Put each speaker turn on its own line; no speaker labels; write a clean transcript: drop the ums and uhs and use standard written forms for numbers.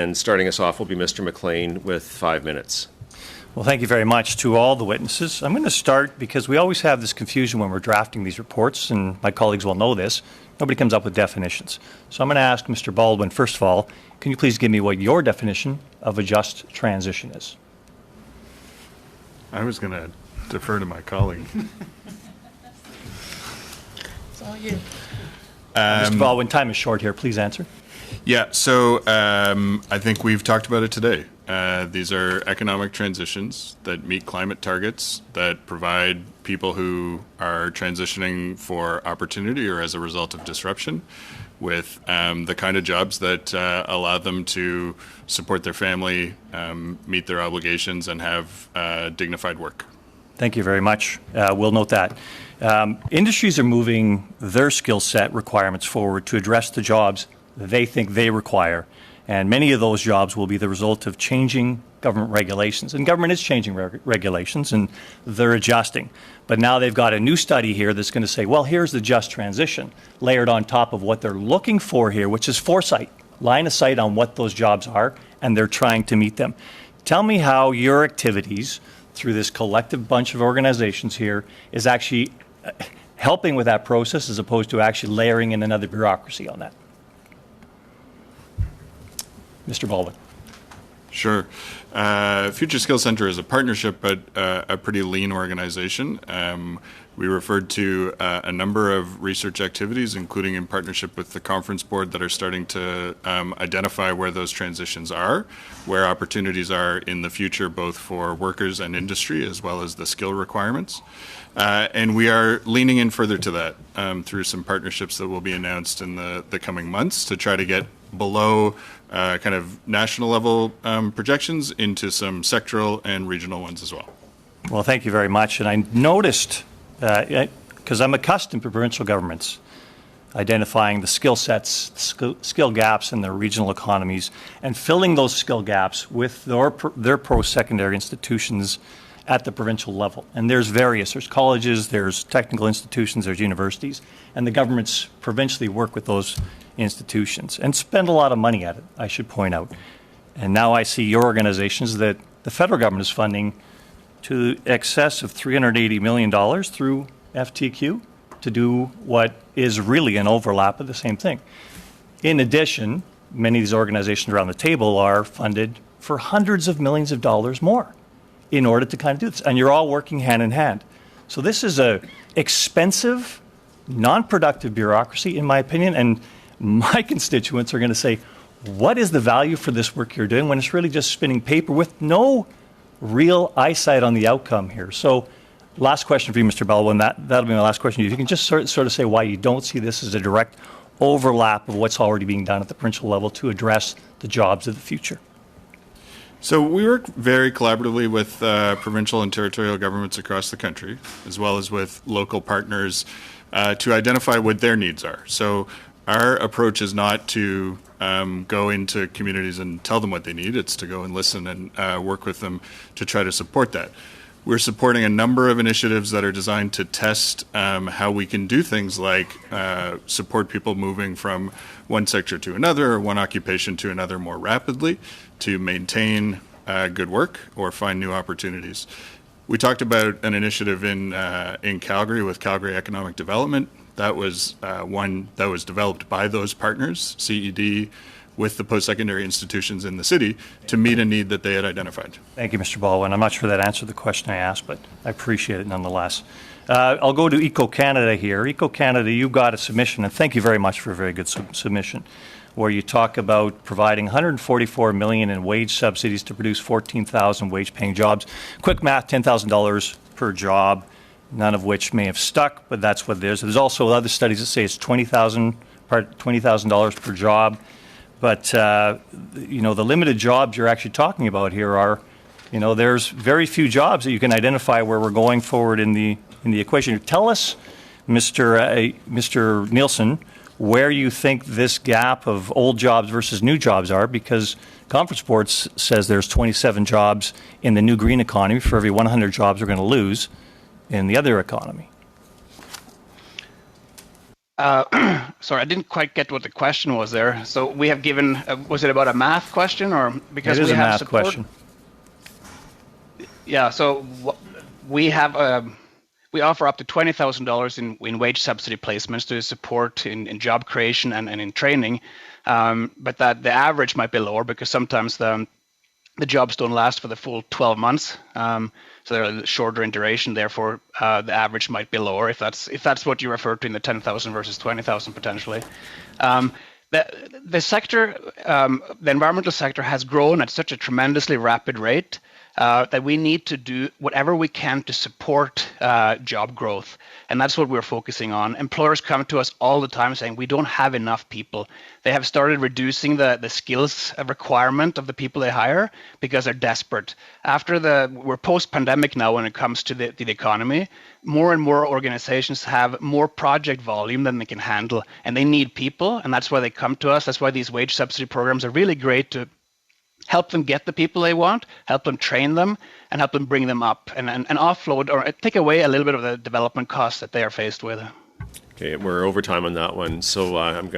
And starting us off will be Mr. McLean with 5 minutes.
Well, thank you very much to all the witnesses. I'm going to start because we always have this confusion when we're drafting these reports, and my colleagues will know this. Nobody comes up with definitions. So I'm going to ask Mr. Baldwin, first of all, can you please give me what your definition of a just transition is?
I was going to defer to my colleague.
It's all you.
Mr. Baldwin, time is short here. Please answer.
Yeah, so I think we've talked about it today. These are economic transitions that meet climate targets, that provide people who are transitioning for opportunity or as a result of disruption with the kind of jobs that allow them to support their family, meet their obligations, and have dignified work.
Thank you very much. We'll note that. Industries are moving their skill set requirements forward to address the jobs they think they require. And many of those jobs will be the result of changing government regulations. And government is changing regulations, and they're adjusting. But now they've got a new study here that's going to say, well, here's the just transition layered on top of what they're looking for here, which is foresight, line of sight on what those jobs are, and they're trying to meet them. Tell me how your activities through this collective bunch of organizations here is actually helping with that process as opposed to actually layering in another bureaucracy on that. Mr. Baldwin.
Sure. Future Skills Center is a partnership, but a pretty lean organization. We referred to a number of research activities, including in partnership with the conference board, that are starting to identify where those transitions are, where opportunities are in the future, both for workers and industry, as well as the skill requirements. And we are leaning in further to that through some partnerships that will be announced in the coming months to try to get below kind of national level projections into some sectoral and regional ones as well.
Well, thank you very much. And I noticed, because I'm accustomed to provincial governments identifying the skill sets, skill gaps in their regional economies, and filling those skill gaps with their post-secondary institutions at the provincial level. And there's colleges, there's technical institutions, there's universities, and the governments provincially work with those institutions and spend a lot of money at it, I should point out. And now I see your organizations that the federal government is funding to excess of $380 million through FTQ to do what is really an overlap of the same thing. In addition, many of these organizations around the table are funded for hundreds of millions of dollars more in order to kind of do this. And you're all working hand in hand. So this is a expensive, non-productive bureaucracy, in my opinion, and my constituents are going to say, what is the value for this work you're doing when it's really just spinning paper with no real eyesight on the outcome here? So last question for you, Mr. Baldwin. That'll be my last question. If you can just sort of say why you don't see this as a direct overlap of what's already being done at the provincial level to address the jobs of the future.
So we work very collaboratively with provincial and territorial governments across the country, as well as with local partners to identify what their needs are. So our approach is not to go into communities and tell them what they need. It's to go and listen and work with them to try to support that. We're supporting a number of initiatives that are designed to test how we can do things like support people moving from one sector to another or one occupation to another more rapidly to maintain good work or find new opportunities. We talked about an initiative in Calgary with Calgary Economic Development. That was one that was developed by those partners, CED, with the post-secondary institutions in the city to meet a need that they had identified.
Thank you, Mr. Baldwin. I'm not sure that answered the question I asked, but I appreciate it nonetheless. I'll go to Eco-Canada here. Eco-Canada, you got a submission, and thank you very much for a very good submission, where you talk about providing $144 million in wage subsidies to produce 14,000 wage-paying jobs. Quick math, $10,000 per job, none of which may have stuck, but that's what it is. There's also other studies that say it's $20,000 per job. But, the limited jobs you're actually talking about here are, there's very few jobs that you can identify where we're going forward in the equation. Tell us, Mr. Nielsen, where you think this gap of old jobs versus new jobs are, because Conference Board says there's 27 jobs in the new green economy for every 100 jobs we're going to lose in the other economy.
Sorry, I didn't quite get what the question was there. So we have given, was it about a math question or because
It is
we
a
have
math
support?
question.
Yeah, so we have we offer up to $20,000 in wage subsidy placements to support in job creation and in training, but that the average might be lower because sometimes the jobs don't last for the full 12 months, so they're shorter in duration. Therefore, the average might be lower if that's what you refer to in the 10,000 versus 20,000 potentially. The sector, the environmental sector, has grown at such a tremendously rapid rate that we need to do whatever we can to support job growth. And that's what we're focusing on. Employers come to us all the time saying we don't have enough people. They have started reducing the skills requirement of the people they hire because they're desperate. We're post-pandemic now when it comes to the economy. More and more organizations have more project volume than they can handle, and they need people, and that's why they come to us. That's why these wage subsidy programs are really great to help them get the people they want, help them train them, and help them bring them up and offload or take away a little bit of the development costs that they are faced with.
Okay, we're over time on that one, so I'm going